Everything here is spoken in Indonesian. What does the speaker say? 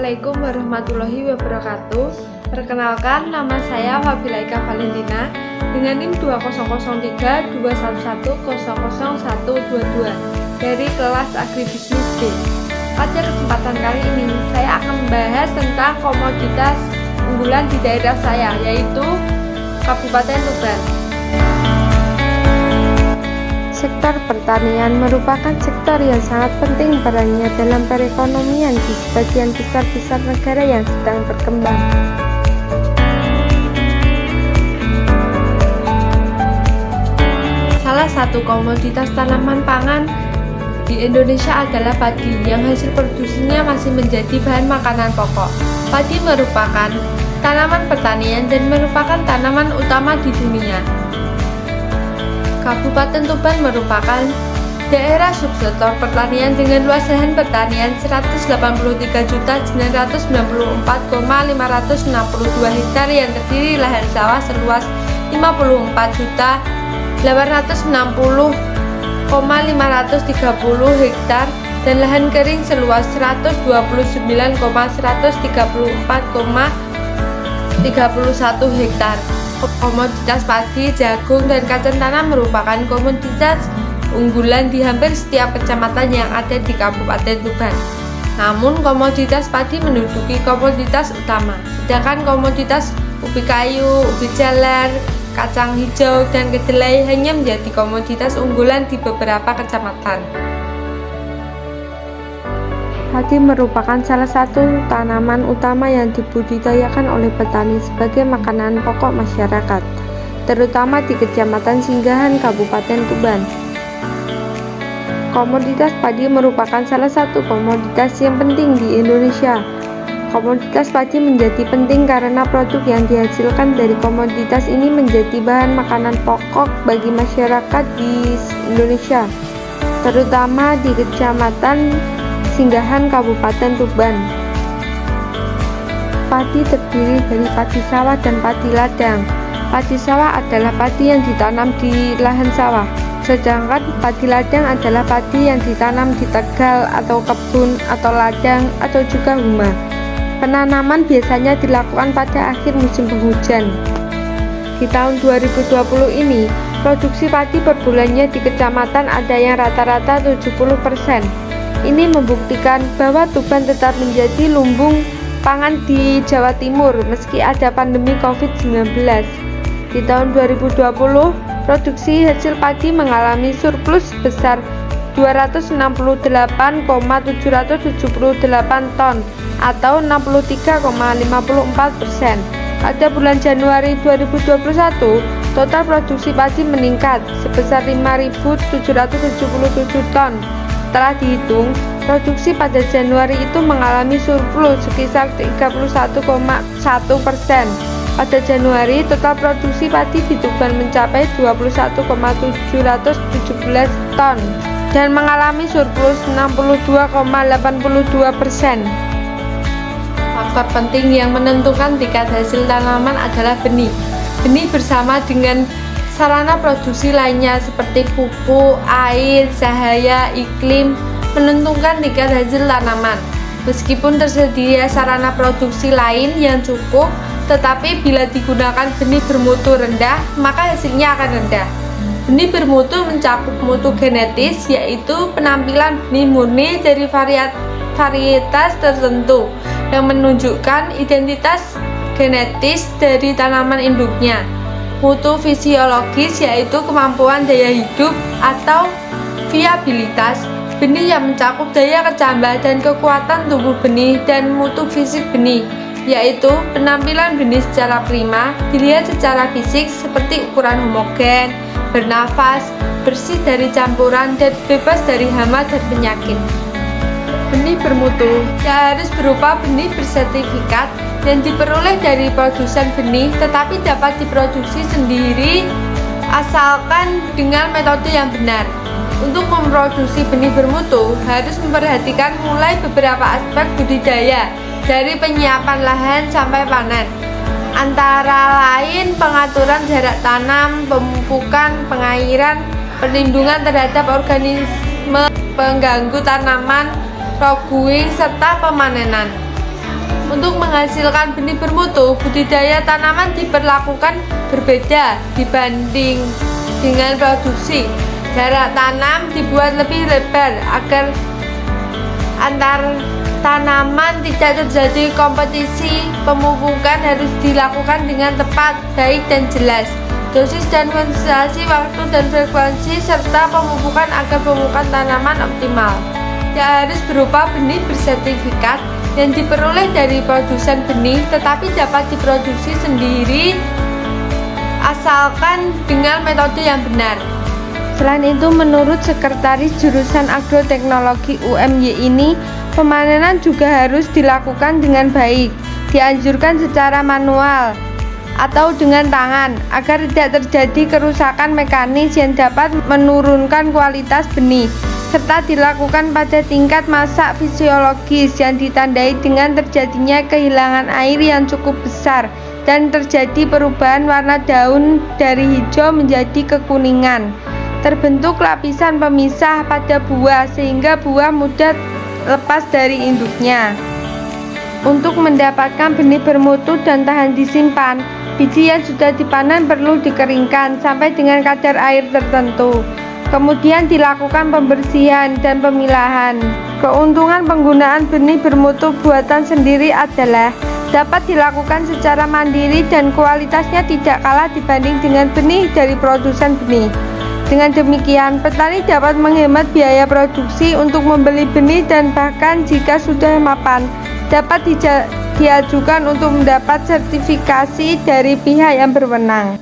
Assalamualaikum warahmatullahi wabarakatuh. Perkenalkan, nama saya Fabilaika Valentina dengan NIM 200321100122 dari kelas Agribisnis B. Pada kesempatan kali ini, saya akan membahas tentang komoditas unggulan di daerah saya, yaitu Kabupaten Tuban. Sektor pertanian merupakan sektor yang sangat penting perannya dalam perekonomian di sebagian besar negara yang sedang berkembang. Salah satu komoditas tanaman pangan di Indonesia adalah padi, yang hasil produksinya masih menjadi bahan makanan pokok. Padi merupakan tanaman pertanian dan merupakan tanaman utama di dunia. Kabupaten Tuban merupakan daerah subsektor pertanian dengan luas lahan pertanian 183.994,562 hektar yang terdiri lahan sawah seluas 54.860,530 hektar dan lahan kering seluas 129,134,31 hektar. Komoditas padi, jagung, dan kacang tanah merupakan komoditas unggulan di hampir setiap kecamatan yang ada di Kabupaten Tuban. Namun, komoditas padi menduduki komoditas utama, sedangkan komoditas ubi kayu, ubi jalar, kacang hijau, dan kedelai hanya menjadi komoditas unggulan di beberapa kecamatan. Padi merupakan salah satu tanaman utama yang dibudidayakan oleh petani sebagai makanan pokok masyarakat, terutama di Kecamatan Singgahan, Kabupaten Tuban. Komoditas padi merupakan salah satu komoditas yang penting di Indonesia. Komoditas padi menjadi penting karena produk yang dihasilkan dari komoditas ini menjadi bahan makanan pokok bagi masyarakat di Indonesia, terutama di Kecamatan Singgahan, Kabupaten Tuban. Padi terdiri dari padi sawah dan padi ladang. Padi sawah adalah padi yang ditanam di lahan sawah, sedangkan padi ladang adalah padi yang ditanam di tegal atau kebun atau ladang atau juga huma. Penanaman biasanya dilakukan pada akhir musim penghujan. Di tahun 2020 ini, produksi padi per bulannya di kecamatan ada yang rata-rata 70%. Ini membuktikan bahwa Tuban tetap menjadi lumbung pangan di Jawa Timur meski ada pandemi COVID-19. Di tahun 2020, produksi hasil padi mengalami surplus sebesar 268,778 ton atau 63,54%. Pada bulan Januari 2021, total produksi padi meningkat sebesar 5.777 ton. Setelah dihitung, produksi pada Januari itu mengalami surplus sekitar 31,1%. Pada Januari, total produksi padi di Tuban mencapai 21,717 ton dan mengalami surplus 62,82%. Faktor penting yang menentukan tingkat hasil tanaman adalah benih. Benih bersama dengan sarana produksi lainnya seperti pupuk, air, cahaya, iklim menentukan tingkat hasil tanaman. Meskipun tersedia sarana produksi lain yang cukup, tetapi bila digunakan benih bermutu rendah, maka hasilnya akan rendah. Benih bermutu mencakup mutu genetis, yaitu penampilan benih murni dari varietas tertentu yang menunjukkan identitas genetis dari tanaman induknya. Mutu fisiologis, yaitu kemampuan daya hidup atau viabilitas benih yang mencakup daya kecambah dan kekuatan tubuh benih, dan mutu fisik benih, yaitu penampilan benih secara prima dilihat secara fisik seperti ukuran homogen, bernafas, bersih dari campuran, dan bebas dari hama dan penyakit. Benih bermutu harus berupa benih bersertifikat yang diperoleh dari produsen benih, tetapi dapat diproduksi sendiri asalkan dengan metode yang benar. Untuk memproduksi benih bermutu harus memperhatikan mulai beberapa aspek budidaya, dari penyiapan lahan sampai panen, antara lain pengaturan jarak tanam, pemupukan, pengairan, perlindungan terhadap organisme pengganggu tanaman, roguing, serta pemanenan. Untuk menghasilkan benih bermutu, budidaya tanaman diperlakukan berbeda dibanding dengan produksi. Jarak tanam dibuat lebih lebar agar antar tanaman tidak terjadi kompetisi. Pemupukan harus dilakukan dengan tepat, baik dan jelas. Dosis dan konsentrasi waktu dan frekuensi serta pemupukan agar pemupukan tanaman optimal. Tidak harus berupa benih bersertifikat yang diperoleh dari produsen benih, tetapi dapat diproduksi sendiri asalkan dengan metode yang benar. Selain itu, menurut Sekretaris Jurusan Agroteknologi UMY ini, pemanenan juga harus dilakukan dengan baik, dianjurkan secara manual atau dengan tangan agar tidak terjadi kerusakan mekanis yang dapat menurunkan kualitas benih, serta dilakukan pada tingkat masak fisiologis yang ditandai dengan terjadinya kehilangan air yang cukup besar dan terjadi perubahan warna daun dari hijau menjadi kekuningan. Terbentuk lapisan pemisah pada buah sehingga buah mudah lepas dari induknya. Untuk mendapatkan benih bermutu dan tahan disimpan, biji yang sudah dipanen perlu dikeringkan sampai dengan kadar air tertentu. Kemudian dilakukan pembersihan dan pemilahan. Keuntungan penggunaan benih bermutu buatan sendiri adalah dapat dilakukan secara mandiri dan kualitasnya tidak kalah dibanding dengan benih dari produsen benih. Dengan demikian, petani dapat menghemat biaya produksi untuk membeli benih dan bahkan jika sudah mapan, dapat diajukan untuk mendapat sertifikasi dari pihak yang berwenang.